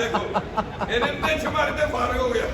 देखो इन्हें शुमारी ते फारग हो गया।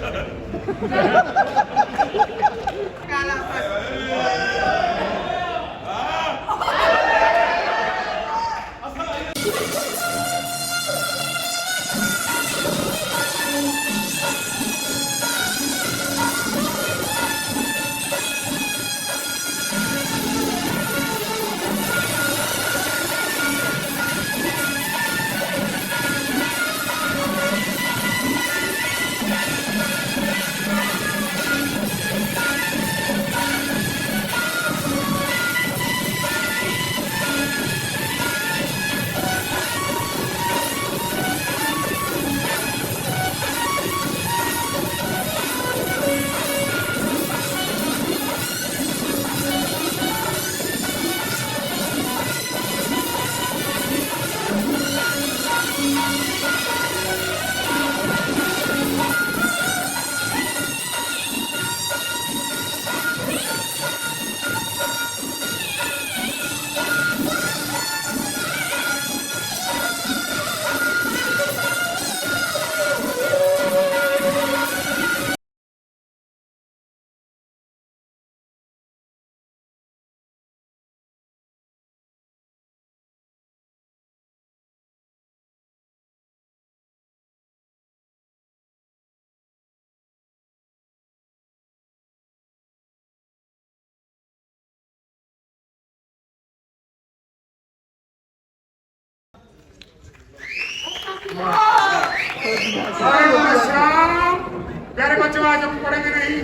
प्यारे बच्चों आज हम पढ़ेंगे नहीं,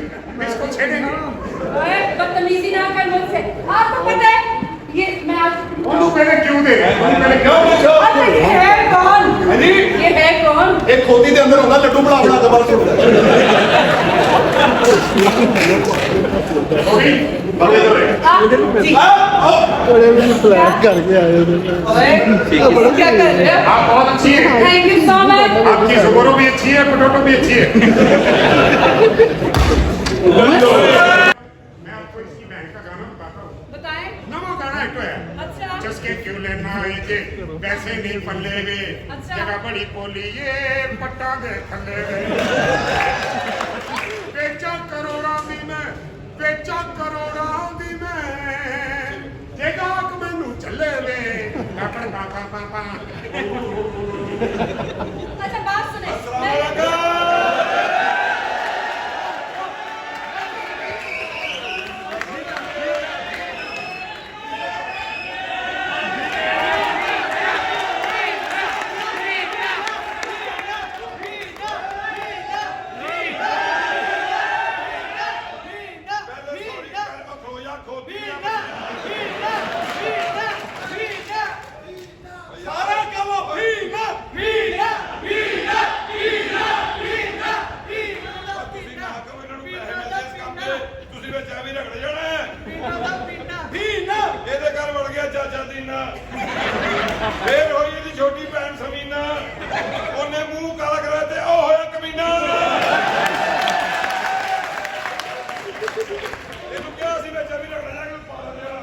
इसको छेड़ेंगे। बदतमीजी ना कर मुझसे। आपको पता है ये मैं आज पहले क्यों दे अच्छा ये है कौन? ये है कौन? एक खोती के अंदर होगा लड्डू बना बना के बाहर छोड़ता क्या कर रहे हो? आप बहुत अच्छी है। Thank you so much. आपकी जुबान भी अच्छी है, पोटैटो भी अच्छी है। मैं आपको इसी बैंक का गाना बताता हूँ। बताएं। नवा गाना एक तो है। अच्छा। जिसके क्यों लेना है जे पैसे नहीं पल्ले वे। अच्छा। जगह बड़ी बोली ये पट्टा दे थल्ले वे। बेचा करोड़ा दी मैं, बेचा करोड़ा दी मैं। जेगा को मैनू चले वे। पापा पापा पापा। अच्छा बात सुने। फिर होई दी छोटी भैन समीना ओने मुंह काला करा ते ओ होया कमीना ਇਹਨੂੰ ਕਿਹਾ ਸੀ ਮੈਂ ਚਾਬੀ ਰੱਖ ਲੈ ਜਾ ਕੇ ਪਾ ਦਿਆ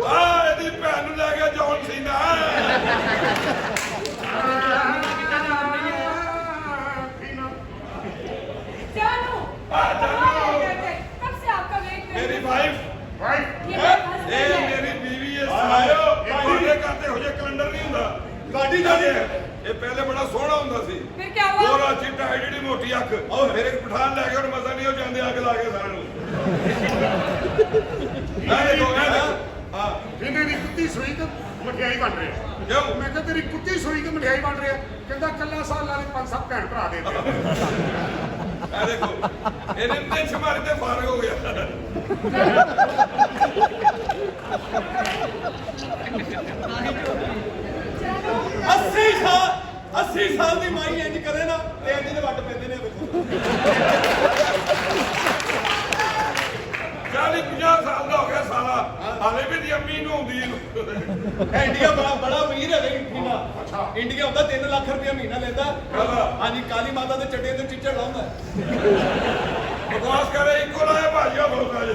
ਆ ਇਹਦੀ ਭੈਣ ਨੂੰ ਲੈ ਗਿਆ ਜੌਨ ਸੀਨਾ जानू। कब से आपका वेट कर मेरी वाइफ ये मेरा husband ਇਹ है। ਮੇਰੀ ਬੀਵੀ ਹੈ ਸਾਇਓ ਇਹ ਤੁਹਾਡੇ ਕਰਦੇ ਹੋ ਜੇ ਕੈਲੰਡਰ ਨਹੀਂ ਹੁੰਦਾ गाड़ी गाड़ी ਇਹ ਪਹਿਲੇ ਬੜਾ ਸੋਹਣਾ ਹੁੰਦਾ ਸੀ फिर क्या हुआ? ਗੋਰਾ ਚਿੱਟਾ ਐਡੀ ਮੋਟੀ ਅੱਖ ਮੇਰੇ ਪਠਾਨ ਲੈ ਕੇ ਹੁਣ ਮਜ਼ਾ ਨਹੀਂ ਹੋ ਜਾਂਦੇ ਅੱਗ ਲਾ ਕੇ ਸਾਰਿਆਂ ਨੂੰ ਮੈਂ ਦੇਖੋ ਹਾਂ ਇਹਨੇ ਦੀ ਕੁੱਤੀ ਸੂਈ ਤੇ ਮਠਿਆਈ ਬਣ ਰਹੀ ਹੈ। ਕਿਉਂ ਮੈਂ ਕਿਹਾ ਤੇਰੀ ਕੁੱਤੀ ਸੂਈ ਤੇ ਮਠਿਆਈ ਬਣ ਰਹੀ ਹੈ। ਕਹਿੰਦਾ ਕੱਲਾ ਸਾਲਾਂ ਦੇ 5-7 ਭੈਣ ਭਰਾ ਦੇ ਦਿਓ। ਇਹ ਦੇਖੋ ਇਹਨੇ ਤੇ ਸ਼ਮਾਰੀ ਤੇ ਫਾਰਗ ਹੋ ਗਿਆ जानू। 80 साल ਦੀ ਮਾਈ ਇੰਜ ਕਰੇ ਨਾ ਤੇ ਇੰਜ ਦੇ ਵੱਟ ਪੈਂਦੇ ਨੇ ਵੇਖੋ 40-50 ਸਾਲ ਦਾ ਹੋ ਗਿਆ ਸਾਲਾ ਹਾਲੇ ਵੀ ਦੀ ਅੰਮੀ ਨੂੰ ਆਉਂਦੀ ਇਹਨੂੰ ਇੰਡੀਆ ਬੜਾ ਅਮੀਰ ਹੈ ਇੰਡੀਆ ਇੰਡੀਆ ਹੁੰਦਾ 3 ਲੱਖ ਰੁਪਏ ਮਹੀਨਾ ਲੈਂਦਾ ਹਾਂਜੀ ਕਾਲੀ ਮਾਤਾ ਦੇ ਚੱਡੇ ਤੇ ਚਿੱਚੜ ਲਾਉਂਦਾ बकवास करे इको लाया भाजी और बोलता है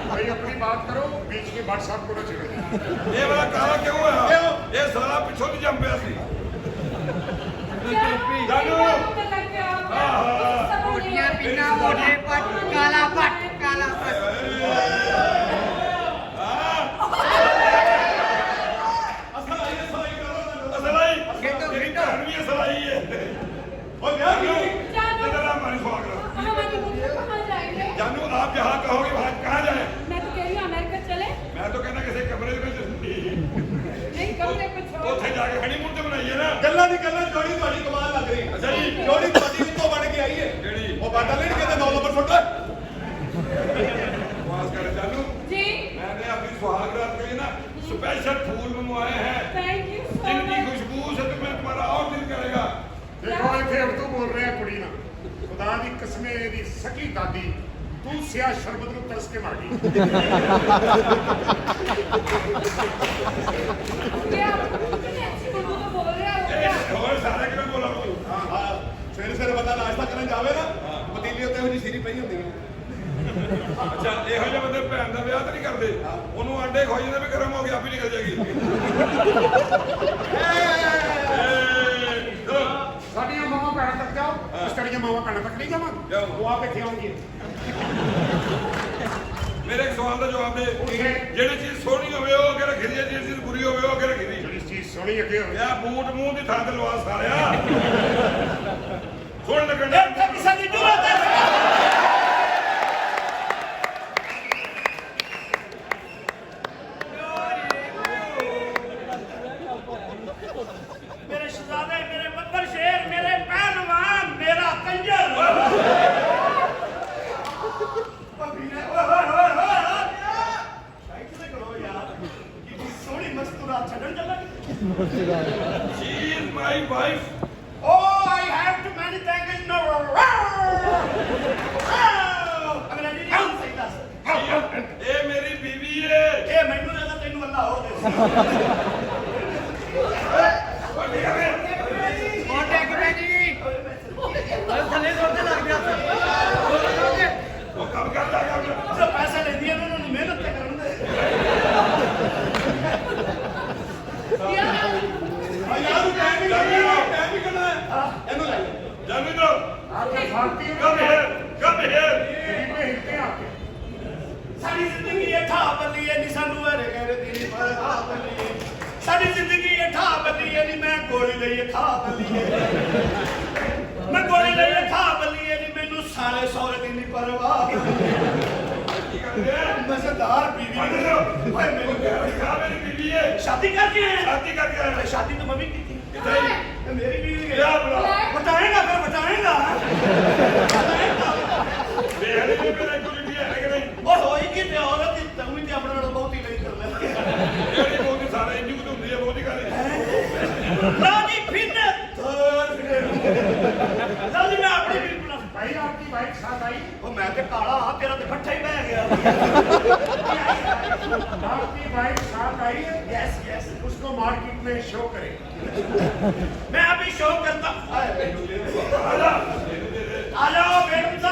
भाई अपनी बात करो, बीच में व्हाट्सएप को ना छेड़ो। ये वाला काला क्यों है ये साला पिछों नहीं जम पिया सी जानू कोटियां बिना मोटे पट काला पट असलाई तेरी घान भी असलाई है और क्या जानू इधर आ हमारी स्वागत हमारी मुझे कहाँ जाएंगे? जानू आप जहाँ कहोगे वहाँ कहाँ जाए मैं तो कह रही हूँ अमेरिका चले। मैं तो कहना किसी कमरे में नहीं कमरे पे छोड़। ਉੱਥੇ ਜਾ ਕੇ ਹਨੀਮੂਨ ਤੇ ਬਣਾਈਏ ਨਾ ਗੱਲਾਂ ਦੀ ਗੱਲਾਂ ਜੋੜੀ ਤੁਹਾਡੀ ਕਮਾਲ ਲੱਗ ਰਹੀ ਅੱਛਾ ਜੀ ਜੋੜੀ ਤੁਹਾਡੀ ਉੱਤੋਂ ਬਣ ਕੇ ਆਈ ਹੈ ਕਿਹੜੀ ਉਹ ਬਾਟਾ ਲੈਣ ਕਿਤੇ 9 ਨੰਬਰ ਫੁੱਟ आवाज कर जानू जी मैंने अपनी सुहागरात के लिए ना स्पेशल फूल मंगवाए हैं थैंक यू सो जिनकी मच। खुशबू से तुम्हें तुम्हारा और दिल करेगा देखो इतने उर्दू बोल रहे हैं कुड़ी ना, खुदा दी कसमे दी सकी दादी तू सिया शरबत नु तरस के मार गई। क्या कितनी अच्छी उर्दू में बोल रहे हो क्या? और सारे क्यों बोला ਹਾਂ ਸਵੇਰੇ ਸਵੇਰੇ ਬੰਦਾ ਨਾਸ਼ਤਾ ਕਰਨ ਜਾਵੇ ਨਾ ਪਤੀਲੀ ਉੱਤੇ ਉਹ ਜੀ ਸੀਰੀ ਪਈ ਹੁੰਦੀ ਹੈ अच्छा ਇਹੋ ਜਿਹੇ ਬੰਦੇ ਭੈਣ ਦਾ ਵਿਆਹ ਤਾਂ ਨਹੀਂ ਕਰਦੇ ਉਹਨੂੰ ਆਂਡੇ ਖਵਾਈ ਜਾਂਦੇ ਵੀ ਗਰਮ ਹੋ ਗਿਆ ਆਪੇ ਨਿਕਲ ਜਾਏਗੀ ਚਲੋ साडियां मावा भैन तक जाओ, तेरियां मावा भैन तक नहीं जावा, जाओ। वो आप बैठे होंगे। ਮੇਰੇ ਇੱਕ ਸਵਾਲ ਦਾ ਜਵਾਬ ਦੇ ਉੱਥੇ। ਜਿਹੜੀ ਚੀਜ਼ ਸੋਹਣੀ ਹੋਵੇ ਉਹ ਅੱਗੇ ਰੱਖੀ ਦੀ ਹੈ ਜਿਹੜੀ ਚੀਜ਼ ਬੁਰੀ ਹੋਵੇ ਉਹ ਅੱਗੇ ਰੱਖੀ ਦੀ ਜਿਹੜੀ ਚੀਜ਼ ਸੋਹਣੀ ਅੱਗੇ ਹੋਵੇ, ਯਾ ਬੂਟ ਮੂੰਹ ਦੀ ਥਾਂ ਤੇ ਲਵਾ ਸਾਲਿਆ ਸੋਹਣ ਲੱਗਣ ਦੇ ਕਿਸੇ ਦੀ ਜ਼ਰੂਰਤ ਹੈ मेरे शहजादे मेरे बब्बर शेर मेरे पहलवान मेरा कंजर सोनी मस्तूरा छड़न चला She is my wife. Oh, I have to many things no. अंग्रेजी नहीं सही दस ਇਹ ਮੇਰੀ ਬੀਵੀ ਹੈ ये मैनू लगा तेनू अल्लाह हो दे ਉਹ ਕੰਮ ਕਰਦਾ ਕੰਮ जो पैसे लेंदी है उन्होंने मेहनत ते करन दे ਯਾਰ ਉਹ ਟਾਈਮ ਹੀ ਕਰਨਾ ਇਹਨੂੰ ਲੈ ਜਾਨੀ ਦੋ आपके भारतीय ਕਮ here come here गरीब में हिलते हैं आपके। साडी जिंदगी ये ठा बल्ली है नी सानू हरे कहरे दी पर आ बल्ली है साडी जिंदगी ये ठा बल्ली है नी मैं गोली लईए खा बल्ली है मैं गोली लईए खा बल्ली है नी मैनू साले सौरे दी नी परवाह ਕੀ ਕਰਦੇ ਆ मजेदार बीवी ਬੰਦ है। ਕਰੋ ओए मेनू क्या ਆ ਮੇਰੀ ਬੀਵੀ ਹੈ शादी करके आए हैं? ਸ਼ਾਦੀ ਕਰਕੇ ਆਇਆ ਮੈਂ शादी तो मम्मी की थी ਕਿੱਥੇ ਹੀ? ये मेरी बीवी ਲਿਆ है ਬੁਲਾ बताएगा फिर बताएगा ਵੇਖਦੇ ਨੇ ਮੇਰਾ ਕੁਲਿਟੀ ਹੈ ਕਿ ਨਹੀਂ और होएगी ते औरत दी तंग भी अपने नाल बहुत ही नहीं कर ले ਜਿਹੜੀ ਬਹੁਤੀ ਸਾਰੇ ਇੰਜੂ ਕੁ ਹੁੰਦੀ ਹੈ ਬਹੁਤੀ ਗੱਲ रानी फिरने जल्दी मैं अपनी बीवी बना भाई आपकी वाइफ साथ आई, ਉਹ ਮੈਂ ਤੇ ਕਾਲਾ ਹਾਂ ਤੇਰਾ ਤੇ ਫੱਟਾ ਹੀ ਬਹਿ ਗਿਆ आपकी वाइफ साथ आई है, यस यस उसको मार्केट में शो करे। मैं अभी शो करता आ जाओ बेटा